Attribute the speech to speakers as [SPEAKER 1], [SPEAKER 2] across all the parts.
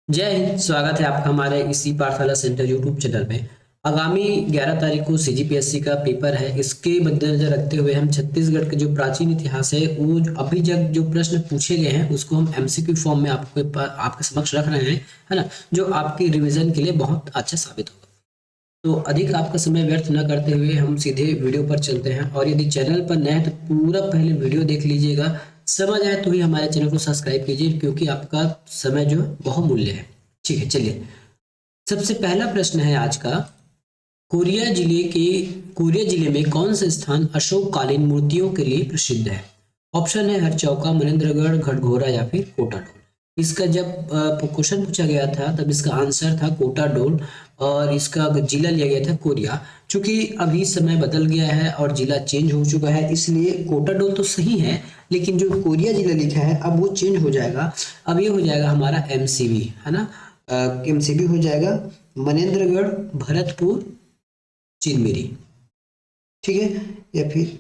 [SPEAKER 1] जय हिंद। स्वागत है आपका हमारे इसी पाठशाला सेंटर यूट्यूब चैनल में। आगामी 11 तारीख को सीजीपीएससी का पेपर है। इसके मद्देनजर रखते हुए हम छत्तीसगढ़ के जो प्राचीन इतिहास है वो अभी जब जो प्रश्न पूछे गए हैं उसको हम एमसीक्यू फॉर्म में आपके समक्ष रख रहे हैं, है ना, जो आपकी रिवीजन के लिए बहुत अच्छा साबित होगा। तो अधिक आपका समय व्यर्थ न करते हुए हम सीधे वीडियो पर चलते हैं। और यदि चैनल पर नए हैं तो पूरा पहले वीडियो देख लीजिएगा, समझ आए तो ही हमारे चैनल को सब्सक्राइब कीजिए, क्योंकि आपका समय जो है बहुमूल्य है। ठीक है, चलिए। सबसे पहला प्रश्न है आज का। कोरिया जिले के कोरिया जिले में कौन सा स्थान अशोककालीन मूर्तियों के लिए प्रसिद्ध है? ऑप्शन है हरचौका, मनेन्द्रगढ़, घटघोरा या फिर कोटाडोल। इसका जब क्वेश्चन पूछा गया था तब इसका आंसर था कोटाडोल, और इसका जिला लिया गया था कोरिया। चूंकि अभी समय बदल गया है और जिला चेंज हो चुका है, इसलिए कोटाडोल तो सही है, लेकिन जो कोरिया जिला लिखा है अब वो चेंज हो जाएगा। अब ये हो जाएगा हमारा एमसीबी, है ना। एमसीबी हो जाएगा मनेन्द्रगढ़, भरतपुर, चिरमिरी। ठीक है, या फिर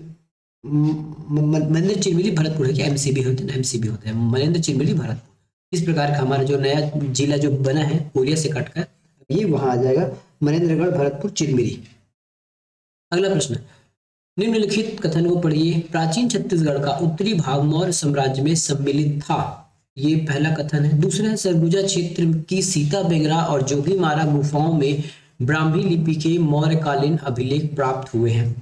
[SPEAKER 1] मनेन्द्र चिरमिरी भरतपुर है क्या? एमसीबी होते हैं, एमसीबी होता है मनेन्द्र चिरमिरी भरतपुर। इस प्रकार का हमारा जो नया जिला जो बना है कोरिया से कटकर, ये वहां आ जाएगा मनेन्द्रगढ़, भरतपुर, चिरमिरी। अगला प्रश्न। निम्नलिखित कथन को पढ़िए। प्राचीन छत्तीसगढ़ का उत्तरी भाग मौर्य साम्राज्य में सम्मिलित था। ये पहला कथन है। दूसरा है सरगुजा क्षेत्र की सीता बेंगरा और जोगीमारा गुफाओं में ब्राह्मी लिपि के मौर्यकालीन अभिलेख प्राप्त हुए हैं।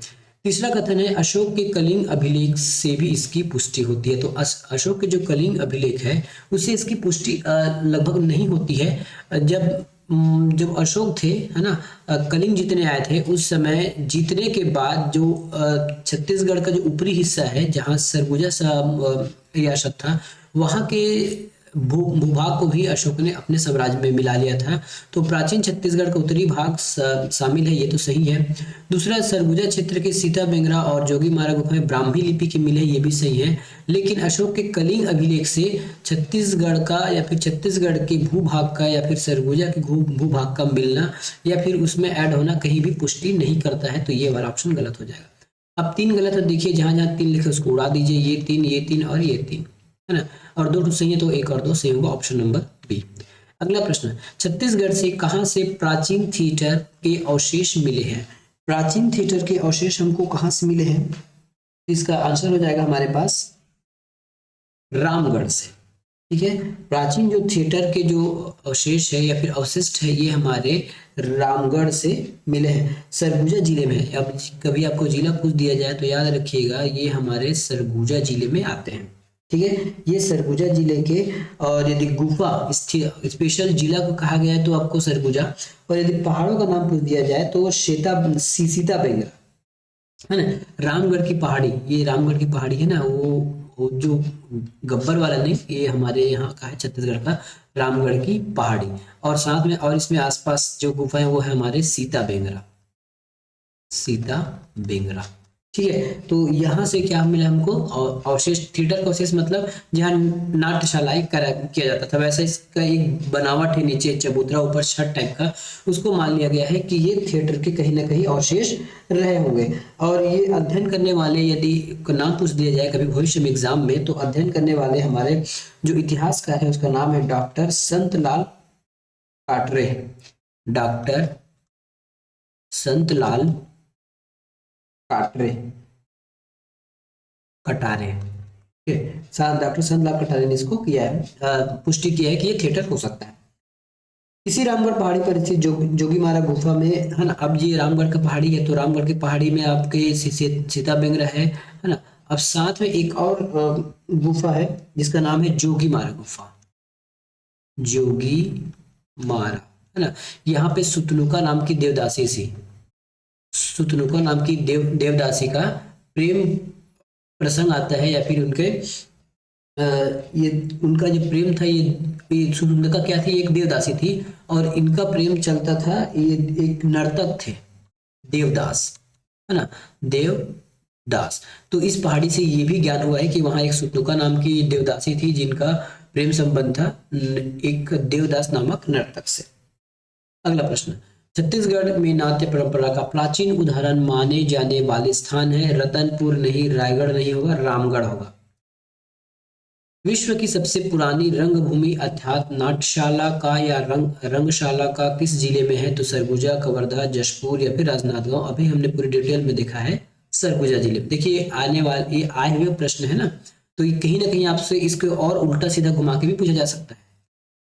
[SPEAKER 1] तीसरा कथन है अशोक के कलिंग अभिलेख से भी इसकी पुष्टि होती है। तो अशोक के जो कलिंग अभिलेख है उससे इसकी पुष्टि लगभग नहीं होती है। जब अशोक थे, है ना, कलिंग जीतने आए थे, उस समय जीतने के बाद जो छत्तीसगढ़ का जो ऊपरी हिस्सा है जहाँ सरगुजा सा रियासत था, वहाँ के भूभाग को भी अशोक ने अपने साम्राज्य में मिला लिया था। तो प्राचीन छत्तीसगढ़ का उत्तरी भाग शामिल है, ये तो सही है। दूसरा, सरगुजा क्षेत्र के सीता बेंगरा और जोगीमारा गुफाएं ब्राह्मी लिपि के मिले, ये भी सही है। लेकिन अशोक के कलिंग अभिलेख से छत्तीसगढ़ का या फिर छत्तीसगढ़ के भूभाग का या फिर सरगुजा के भूभाग का मिलना या फिर उसमें ऐड होना कहीं भी पुष्टि नहीं करता है, तो ये वाला ऑप्शन गलत हो जाएगा। अब तीन गलत है, देखिए जहां जहां तीन लिखे उसको उड़ा दीजिए। ये तीन और ये तीन, है ना, और दो सही है तो एक और दो सही होगा, ऑप्शन नंबर बी। अगला प्रश्न। छत्तीसगढ़ से कहां से प्राचीन थिएटर के अवशेष मिले हैं? प्राचीन थिएटर के अवशेष हमको कहां से मिले हैं? इसका आंसर हो जाएगा हमारे पास रामगढ़ से। ठीक है, प्राचीन जो थिएटर के जो अवशेष है या फिर अवशिष्ट है, ये हमारे रामगढ़ से मिले हैं, सरगुजा जिले में है। अब कभी आपको जिला पूछ दिया जाए तो याद रखिएगा ये हमारे सरगुजा जिले में आते हैं। ठीक है, ये सरगुजा जिले के। और यदि गुफा स्पेशल जिला को कहा गया है तो आपको सरगुजा, और यदि पहाड़ों का नाम पूछ दिया जाए तो सीता बेंगरा, है ना। रामगढ़ की पहाड़ी, ये रामगढ़ की पहाड़ी है ना, वो जो गब्बर वाला नहीं, ये हमारे यहाँ का है छत्तीसगढ़ का रामगढ़ की पहाड़ी। और साथ में और इसमें आसपास जो गुफा है वो है हमारे सीता बेंगरा। ठीक है, तो यहाँ से क्या मिला हमको? अवशेष, थिएटर का अवशेष मतलब जहाँ नाट्यशालाएं किया जाता था, वैसे इसका एक बनावट है, नीचे चबूतरा ऊपर छत टाइप का, उसको मान लिया गया है कि ये थिएटर के कहीं ना कहीं अवशेष रहे होंगे। और ये अध्ययन करने वाले, यदि नाम पूछ दिया जाए कभी भविष्य में एग्जाम में, तो अध्ययन करने वाले हमारे जो इतिहासकार है उसका नाम है डॉक्टर संतलाल काटरे। डॉक्टर संतलाल काटरे कटारे। ठीक है, डॉक्टर संतलाल कटारे ने इसको किया है, पुष्टि किया है कि ये थिएटर हो सकता है। इसी रामगढ़ पहाड़ी पर स्थित जोगीमारा गुफा में, है ना। अब ये रामगढ़ का पहाड़ी है तो रामगढ़ की पहाड़ी में आपके सीता बेंगरा है ना। अब साथ में एक और गुफा है जिसका नाम है जोगीमारा गुफा, जोगी मारा, है ना। यहाँ पे सुतनुका नाम की देवदासी सी, सुतनुका नाम की देवदासी का प्रेम प्रसंग आता है, या फिर उनके ये उनका जो प्रेम था, ये सुनंदा क्या थी? एक देवदासी थी, और इनका प्रेम चलता था। ये एक नर्तक थे, देवदास, है ना, देवदास। तो इस पहाड़ी से ये भी ज्ञान हुआ है कि वहां एक सुतनुका नाम की देवदासी थी जिनका प्रेम संबंध था एक देवदास नामक नर्तक से। अगला प्रश्न। छत्तीसगढ़ में नाट्य परंपरा का प्राचीन उदाहरण माने जाने वाले स्थान है? रतनपुर नहीं, रायगढ़ नहीं होगा, रामगढ़ होगा। विश्व की सबसे पुरानी रंगभूमि अर्थात नाट्यशाला का या रंगशाला का किस जिले में है? तो सरगुजा, कवर्धा, जशपुर या फिर राजनांदगांव। अभी हमने पूरी डिटेल में देखा है सरगुजा जिले में। देखिए आने वाले ये आए हुए प्रश्न है ना, तो ये कहीं ना कहीं आपसे इसको और उल्टा सीधा घुमा के भी पूछा जा सकता है।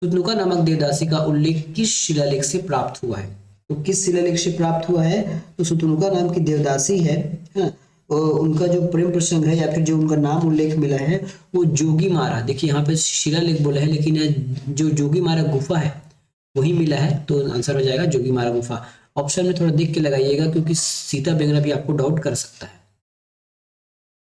[SPEAKER 1] तुतनुका नामक देवदासी का उल्लेख किस शिलालेख से प्राप्त हुआ है? तो किस शिलालेख से प्राप्त हुआ है? तो सुतनुका नाम की देवदासी है, हाँ, उनका जो प्रेम प्रसंग है या फिर जो उनका नाम उल्लेख मिला है वो जोगी मारा। देखिए यहाँ पे शिलालेख बोला है, लेकिन जो जोगी मारा गुफा है वही मिला है, तो आंसर हो जाएगा जोगी मारा गुफा। ऑप्शन में थोड़ा देख के लगाइएगा, क्योंकि सीता बेंगरा भी आपको डाउट कर सकता है।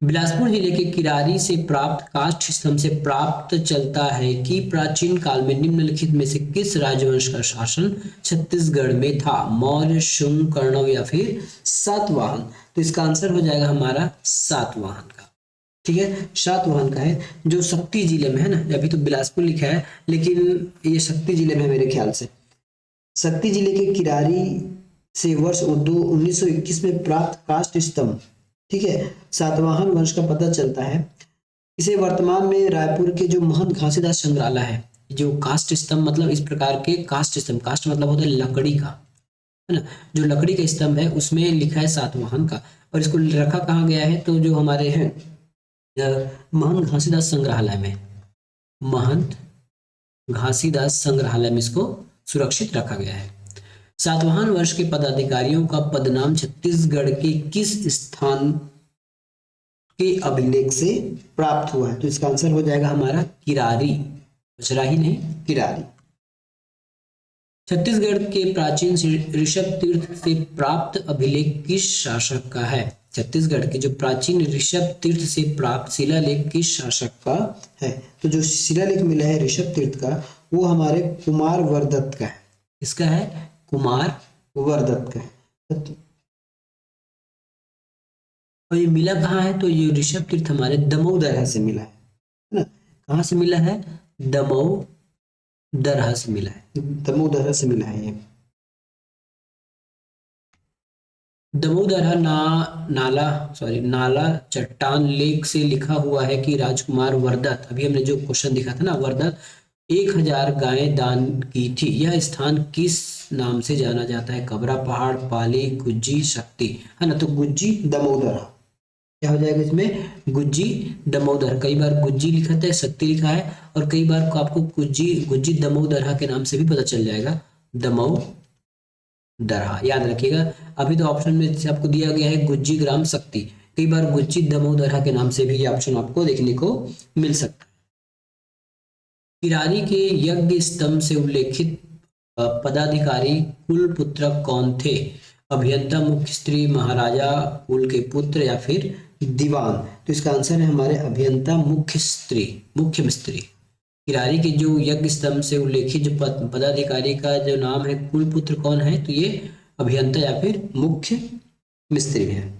[SPEAKER 1] बिलासपुर जिले के किरारी से प्राप्त काष्ठ स्तंभ से प्राप्त चलता है कि प्राचीन काल में निम्नलिखित में से किस राजवंश का शासन छत्तीसगढ़ में था? मौर्य, शुंग, कण्व या फिर सातवाहन। तो इसका आंसर हो जाएगा हमारा सातवाहन का। ठीक है, सातवाहन का है, जो शक्ति जिले में है ना। अभी तो बिलासपुर लिखा है, लेकिन ये शक्ति जिले में है मेरे ख्याल से। शक्ति जिले के किरारी से वर्ष 1921 में प्राप्त काष्ठ स्तंभ, ठीक है, सातवाहन वंश का पता चलता है। इसे वर्तमान में रायपुर के जो महंत घासीदास संग्रहालय है, जो काष्ठ स्तंभ मतलब इस प्रकार के काष्ठ स्तंभ, काष्ठ मतलब होता है लकड़ी का, है ना, जो लकड़ी का स्तंभ है उसमें लिखा है सातवाहन का। और इसको रखा कहाँ गया है? तो जो हमारे हैं महंत घासीदास संग्रहालय में, महंत घासीदास संग्रहालय में इसको सुरक्षित रखा गया है। सातवाहन वर्ष के पदाधिकारियों का पदनाम छत्तीसगढ़ के किस स्थान के अभिलेख से प्राप्त हुआ है? तो इसका आंसर हो जाएगा हमारा किरारी, बचराही नहीं, किरारी। छत्तीसगढ़ के प्राचीन ऋषभ तीर्थ से प्राप्त अभिलेख किस शासक का है? छत्तीसगढ़ के जो प्राचीन ऋषभ तीर्थ से प्राप्त शिलालेख किस शासक का है? तो जो शिलालेख मिला है ऋषभ तीर्थ का, वो हमारे कुमार वर्दत्त का है। इसका है कुमार वर्दत्त का है। और ये मिला कहाँ है? तो ये ऋषभ तीर्थ हमारे दमऊ दरहा से मिला है ना। कहाँ से मिला है? दमऊ दरहा से मिला है, दमऊ दरहा से मिला है ये। दमऊ दरहा नाला चट्टान लेख से लिखा हुआ है कि राजकुमार वर्दत्त, अभी हमने जो क्वेश्चन दिखा था ना, वर्दत्त 1000 गायें दान की थी। यह स्थान किस नाम से जाना जाता है? कबरा पहाड़, पाली, गुज्जी, शक्ति, है ना। तो गुज्जी दमोदर क्या हो जाएगा इसमें? गुज्जी दमोदर। कई बार गुज्जी लिखा है, शक्ति लिखा है, और कई बार आपको गुज्जी दमोदरहा के नाम से भी पता चल जाएगा, दमोदरहा, याद रखिएगा। अभी तो ऑप्शन में आपको दिया गया है गुज्जी ग्राम शक्ति, कई बार गुज्जी दमोदरहा के नाम से भी ये ऑप्शन आपको देखने को मिल सकता है। किरारी के यज्ञ स्तंभ से उल्लेखित पदाधिकारी कुल पुत्र कौन थे? अभियंता, मुख्य स्त्री, महाराजा कुल के पुत्र या फिर दीवान। तो इसका आंसर है हमारे अभियंता मुख्य मिस्त्री। किरारी के जो यज्ञ स्तंभ से उल्लेखित जो पदाधिकारी का जो नाम है कुल पुत्र कौन है? तो ये अभियंता या फिर मुख्य मिस्त्री है।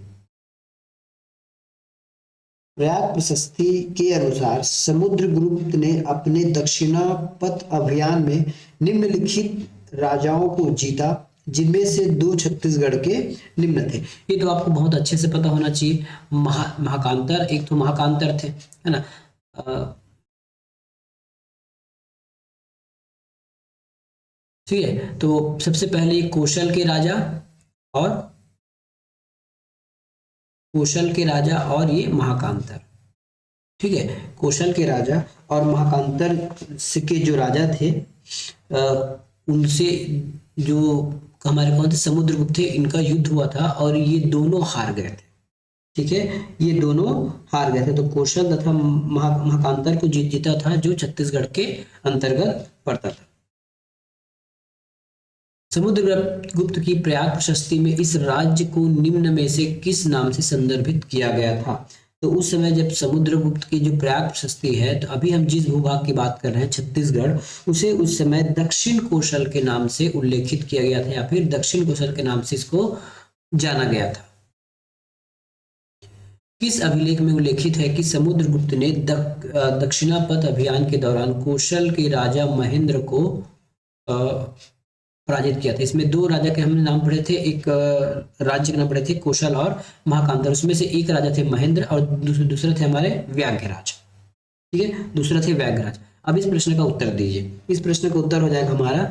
[SPEAKER 1] प्रयाग प्रशस्ति के अनुसार समुद्रगुप्त ने अपने दक्षिणापथ अभियान में निम्नलिखित राजाओं को जीता, जिनमें से 2 छत्तीसगढ़ के निम्न थे। ये तो आपको बहुत अच्छे से पता होना चाहिए। महाकांतर, एक तो महाकांतर थे, है ना। ठीक है, तो सबसे पहले कौशल के और ये महाकांतर। ठीक है, कौशल के राजा और महाकांतर के जो राजा थे, उनसे जो हमारे कौन थे? समुद्रगुप्त थे। इनका युद्ध हुआ था और ये दोनों हार गए थे। ठीक है, ये दोनों हार गए थे। तो कौशल तथा महाकांतर को जीता था, जो छत्तीसगढ़ के अंतर्गत पड़ता था। समुद्रगुप्त की प्रयाग प्रशस्ति में इस राज्य को निम्न में से किस नाम से संदर्भित किया गया था? तो उस समय जब समुद्रगुप्त की जो प्रयाग प्रशस्ति है, तो अभी हम जिस भूभाग की बात कर रहे हैं छत्तीसगढ़, उसे उस समय दक्षिण कौशल के नाम से उल्लेखित किया गया था, या फिर दक्षिण कौशल के नाम से इसको जाना गया था। किस अभिलेख में उल्लेखित है कि समुद्रगुप्त ने दक्षिणापथ अभियान के दौरान कौशल के राजा महेंद्र को पराजित किया था? इसमें 2 राजा के हमने नाम पढ़े थे, एक राज्य के नाम पढ़े थे कौशल और महाकांतर। उसमें से एक राजा थे महेंद्र और दूसरे थे हमारे व्याघ्रराज। ठीक है, दूसरा थे व्याघ्रराज। अब इस प्रश्न का उत्तर दीजिए। इस प्रश्न का उत्तर हो जाएगा हमारा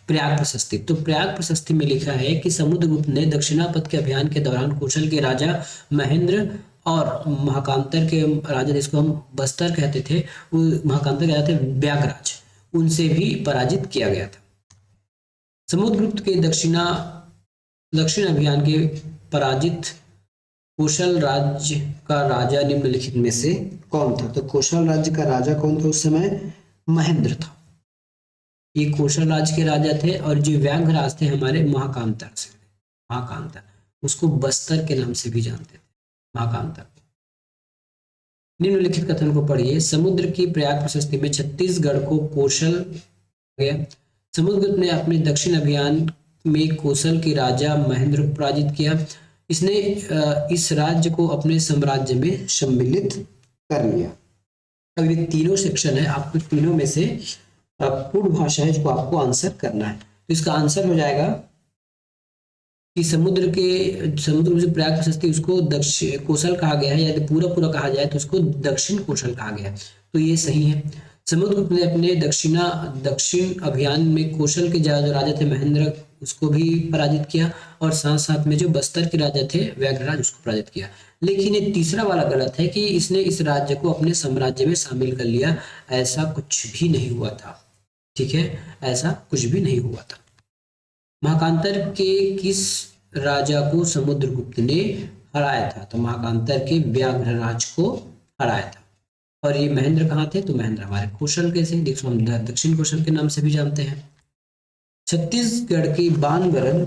[SPEAKER 1] प्रयाग प्रशस्ति। तो प्रयाग प्रशस्ति में लिखा है कि समुद्रगुप्त ने दक्षिणापथ के अभियान के दौरान कौशल के राजा महेंद्र और महाकांतर के राजा, जिसको हम बस्तर कहते थे, वो महाकांतर कहते थे व्याघ्रराज, उनसे भी पराजित किया गया था। समुद्रगुप्त के दक्षिण अभियान के पराजित कौशल राज्य का राजा निम्नलिखित में से कौन था? तो कौशल राज्य का राजा कौन था उस समय? महेंद्र था। ये कौशल राज्य के राजा थे और जो व्याघ्रराज थे हमारे महाकांतर से, महाकांतर, उसको बस्तर के नाम से भी जानते थे, महाकांतर। निम्नलिखित कथन को पढ़िए। समुद्र की प्रयाग प्रशस्ति में छत्तीसगढ़ को कौशल गया। समुद्रगुप्त ने अपने दक्षिण अभियान में कौशल के राजा महेंद्र को पराजित किया। इसने इस राज्य को अपने साम्राज्य में सम्मिलित कर लिया। अब ये तीनों सेक्शन है, आपको तीनों में से पूर्ण भाषा है, इसको आपको आंसर करना है। तो इसका आंसर हो जाएगा कि समुद्र से प्रयाग प्रशस्ति उसको दक्षिण कौशल कहा गया है, यदि पूरा पूरा कहा जाए तो उसको दक्षिण कौशल कहा गया है। तो ये सही है। समुद्रगुप्त ने अपने दक्षिण अभियान में कौशल के जो राजा थे महेंद्र, उसको भी पराजित किया, और साथ साथ में जो बस्तर के राजा थे व्याघ्रराज, उसको पराजित किया। लेकिन ये तीसरा वाला गलत है कि इसने इस राज्य को अपने साम्राज्य में शामिल कर लिया। ऐसा कुछ भी नहीं हुआ था। ठीक है, ऐसा कुछ भी नहीं हुआ था। महाकांतर के किस राजा को समुद्रगुप्त ने हराया था? तो महाकांतर के व्याघ्रराज को हराया था। और ये महेंद्र कहाँ थे? तो महेंद्र हमारे कौशल के थे, जिसको हम दक्षिण कौशल के नाम से भी जानते हैं। छत्तीसगढ़ के बानगढ़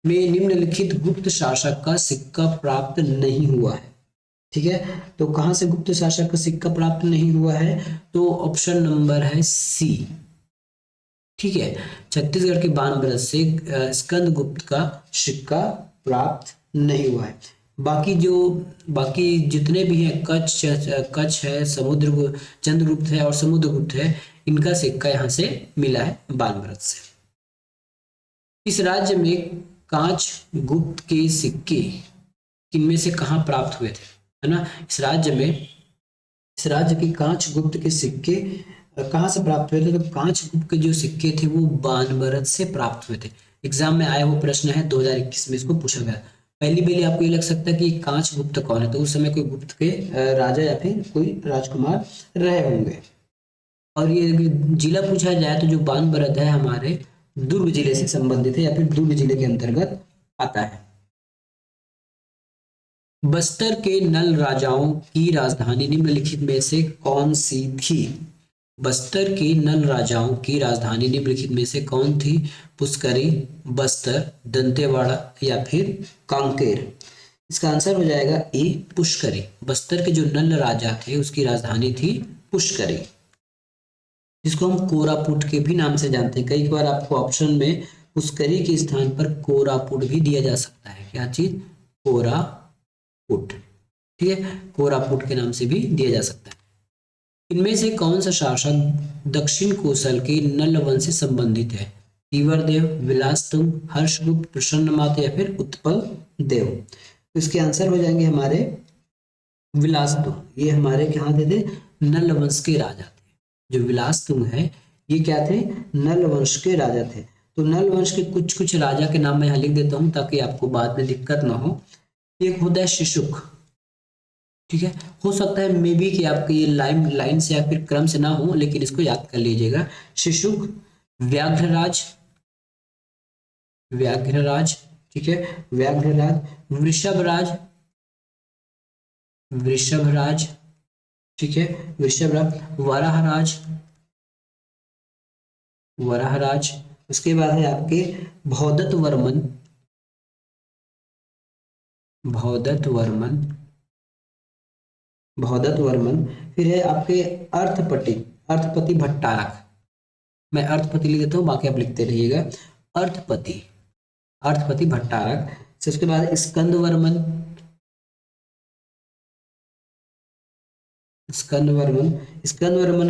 [SPEAKER 1] में निम्नलिखित गुप्त शासक का सिक्का प्राप्त नहीं हुआ है। ठीक है, तो कहां से गुप्त शासक का सिक्का प्राप्त नहीं हुआ है? तो ऑप्शन नंबर है सी। ठीक है, छत्तीसगढ़ के बानगढ़ से स्कंदगुप्त का सिक्का प्राप्त नहीं हुआ है। बाकी जितने भी हैं, कच्छ है, चंद्रगुप्त है और समुद्रगुप्त है, इनका सिक्का यहाँ से मिला है बानगढ़ से। इस राज्य में कांच गुप्त के सिक्के किनमें से कहाँ प्राप्त हुए थे? है ना, इस राज्य के कांच गुप्त के सिक्के कहाँ से प्राप्त हुए थे? तो कांच गुप्त के जो सिक्के थे वो बानगढ़ से प्राप्त हुए थे। एग्जाम में आया वो प्रश्न है, 2021 में इसको पूछा गया। पहली आपको ये लग सकता है कि कांच गुप्त कौन है, तो उस समय कोई गुप्त के राजा या फिर कोई राजकुमार रहे होंगे। और ये जिला पूछा जाए तो जो बानगढ़ है हमारे दुर्ग जिले से संबंधित है या फिर दुर्ग जिले के अंतर्गत आता है। बस्तर के नल राजाओं की राजधानी निम्नलिखित में से कौन सी थी? बस्तर की नल राजाओं की राजधानी निम्नलिखित में से कौन थी? पुष्करी, बस्तर, दंतेवाड़ा या फिर कांकेर। इसका आंसर हो जाएगा ए, पुष्करी। बस्तर के जो नल राजा थे उसकी राजधानी थी पुष्करी, जिसको हम कोरापुट के भी नाम से जानते हैं। कई बार आपको ऑप्शन में पुष्करी के स्थान पर कोरापुट भी दिया जा सकता है। क्या चीज? कोरापुट। ठीक है, कोरापुट के नाम से भी दिया जा सकता है। इनमें से कौन सा शासक दक्षिण कौशल के नल वंश से संबंधित है? तीवरदेव, विलासतुंग, हर्षगुप्त, प्रसन्नमाता या फिर उत्पल देव। तो इसके आंसर हो जाएंगे हमारे विलासतुंग। ये हमारे क्या थे? नल वंश के राजा थे। जो विलासतुंग है ये क्या थे? नल वंश के राजा थे। तो नल वंश के कुछ कुछ राजा के नाम मैं यहाँ लिख देता हूँ ताकि आपको बाद में दिक्कत ना हो। एक होता है शिशुक। ठीक है, हो सकता है मे बी कि आपके ये लाइन से या फिर क्रम से ना हो, लेकिन इसको याद कर लीजिएगा। शिशुक, व्याघ्रराज, ठीक है, व्याघ्रराज, वृषभराज, ठीक है, वृषभराज, वराहराज, उसके बाद है आपके भौदत्त वर्मन, फिर है आपके अर्थपति भट्टारक। मैं अर्थपति लिख देता हूँ, बाकी आप लिखते रहिएगा। अर्थपति भट्टारक से उसके बाद स्कंद वर्मन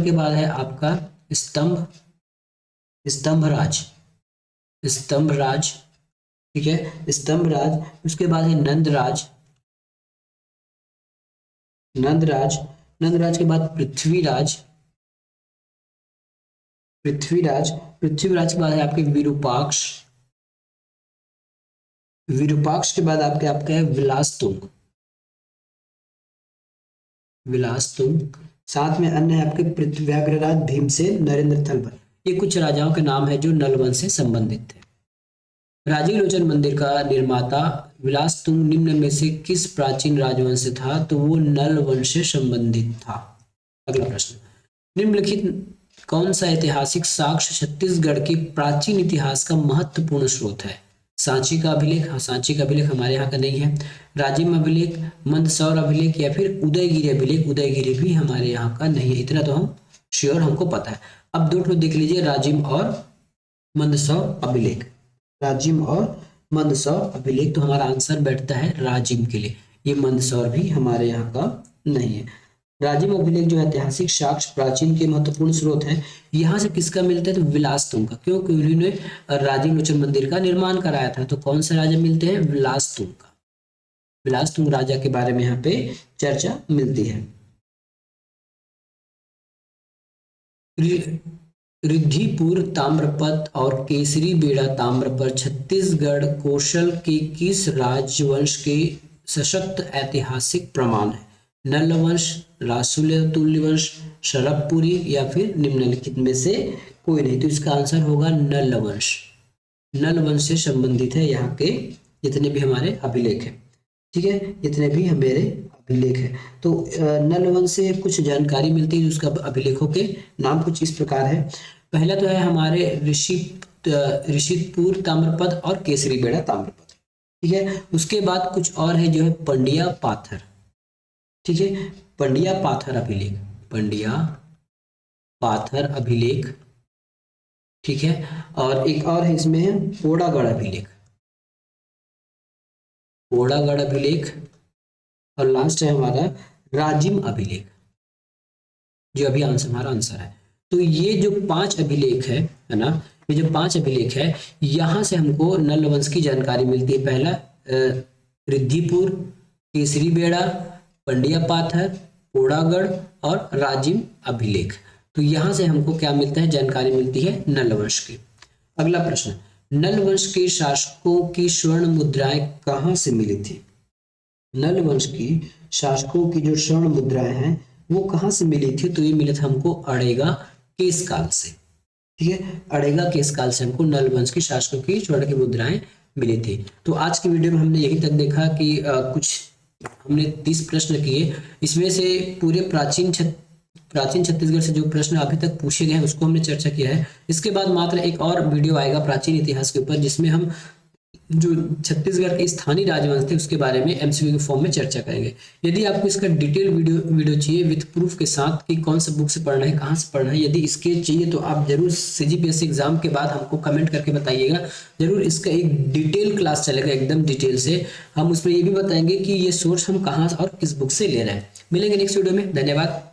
[SPEAKER 1] के बाद है आपका स्तंभराज, ठीक है, स्तंभराज। उसके बाद है नंदराज, नंदराज के बाद पृथ्वीराज, पृथ्वीराज के बाद है आपके विरूपाक्ष, विरूपाक्ष के बाद आपके आपका है विलासतुंग, विलासतुंग। साथ में अन्य है आपके पृथ्व्याग्रराज, भीमसेन, नरेंद्र थलपर। ये कुछ राजाओं के नाम है जो नल वंश से संबंधित थे। राजीव लोचन मंदिर का निर्माता विलासतुंग निम्न में से किस प्राचीन राजवंश से था? तो वो नल वंश से संबंधित था। अगला प्रश्न, निम्नलिखित कौन सा ऐतिहासिक साक्ष्य छत्तीसगढ़ के प्राचीन इतिहास का महत्वपूर्ण स्रोत है? सांची का अभिलेख, हाँ सांची का अभिलेख हमारे यहाँ का नहीं है। राजिम अभिलेख, मंदसौर अभिलेख या फिर उदयगिरी अभिलेख, उदयगिरी भी हमारे यहाँ का नहीं है, इतना तो हम श्योर हमको पता है। अब दो ठो देख लीजिए, राजिम और मंदसौर अभिलेख, राजिम और मंदसौर अभिलेख, तो हमारा आंसर बैठता है राजिम के लिए, ये मंदसौर भी हमारे यहाँ का नहीं है। राजिम अभिलेख जो ऐतिहासिक साक्ष्य प्राचीन के महत्वपूर्ण स्रोत है, यहाँ से किसका मिलता है? तो विलासतुंग का, क्योंकि उन्होंने राजीव लोचन मंदिर का निर्माण कराया था। तो कौन से राजा मिलते हैं? विलासतुंग का, विलासतुंग राजा के बारे में यहाँ पे चर्चा मिलती है। रिद्धिपुर ताम्रपत्र और केसरी बेड़ा ताम्रपत्र छत्तीसगढ़ कौशल के किस राजवंश के सशक्त ऐतिहासिक प्रमाण है? नल वंश, रासुल तुल्य वंश, शरभपुरी या फिर निम्नलिखित में से कोई नहीं। तो इसका आंसर होगा नल वंश, नल वंश से संबंधित है यहाँ के जितने भी हमारे अभिलेख है, ठीक है, जितने भी मेरे अभिलेख है। तो नल वंश से कुछ जानकारी मिलती है, उसका अभिलेखों के नाम कुछ इस प्रकार है। पहला तो है हमारे ऋषितपुर ताम्रपत्र और केसरी बेड़ा ताम्रपत्र, ठीक है। उसके बाद कुछ और है जो है पंडिया पाथर, ठीक है, पंडिया पाथर अभिलेख, पंडिया पाथर अभिलेख, ठीक है। और एक और है इसमें है पोड़ागढ़ अभिलेख, पोड़ागढ़ अभिलेख। और लास्ट है हमारा राजिम अभिलेख, जो अभी हमारा आंसर है। तो ये जो 5 अभिलेख है ना, ये जो 5 अभिलेख है, यहाँ से हमको नल वंश की जानकारी मिलती है। पहला रिद्धिपुर, केसरी बेड़ा, पंडिया पाथर, पोड़ागढ़ और राजिम अभिलेख। तो यहाँ से हमको क्या मिलता है? जानकारी मिलती है नल वंश की। अगला प्रश्न, नल वंश के शासकों की स्वर्ण मुद्राएं कहाँ से मिली थी? नल वंश की शासकों की जो स्वर्ण मुद्राएं हैं वो कहाँ से मिली थी? तो ये मिला था हमको अड़ेगा केस काल से, ठीक है, अड़ेगा केस काल से हमको नल वंश की शासकों की स्वर्ण की मुद्राएं मिली थी। तो आज की वीडियो में हमने यही तक देखा कि कुछ हमने 30 प्रश्न किए, इसमें से पूरे प्राचीन छत्तीसगढ़ से जो प्रश्न अभी तक पूछे गए हैं उसको हमने चर्चा किया है। इसके बाद मात्र एक और वीडियो आएगा प्राचीन इतिहास के ऊपर, जिसमें हम जो छत्तीसगढ़ के स्थानीय राजवंश थे उसके बारे में एमसीक्यू के फॉर्म में चर्चा करेंगे। यदि आपको इसका डिटेल वीडियो चाहिए विद प्रूफ के साथ कि कौन सा बुक से पढ़ना है, कहाँ से पढ़ना है, यदि इसके चाहिए तो आप जरूर सीजीपीएससी एग्जाम के बाद हमको कमेंट करके बताइएगा। जरूर इसका एक डिटेल क्लास चलेगा, एकदम डिटेल से। हम उसमें ये भी बताएंगे कि ये सोर्स हम कहाँ और किस बुक से ले रहे हैं। मिलेंगे नेक्स्ट वीडियो में, धन्यवाद।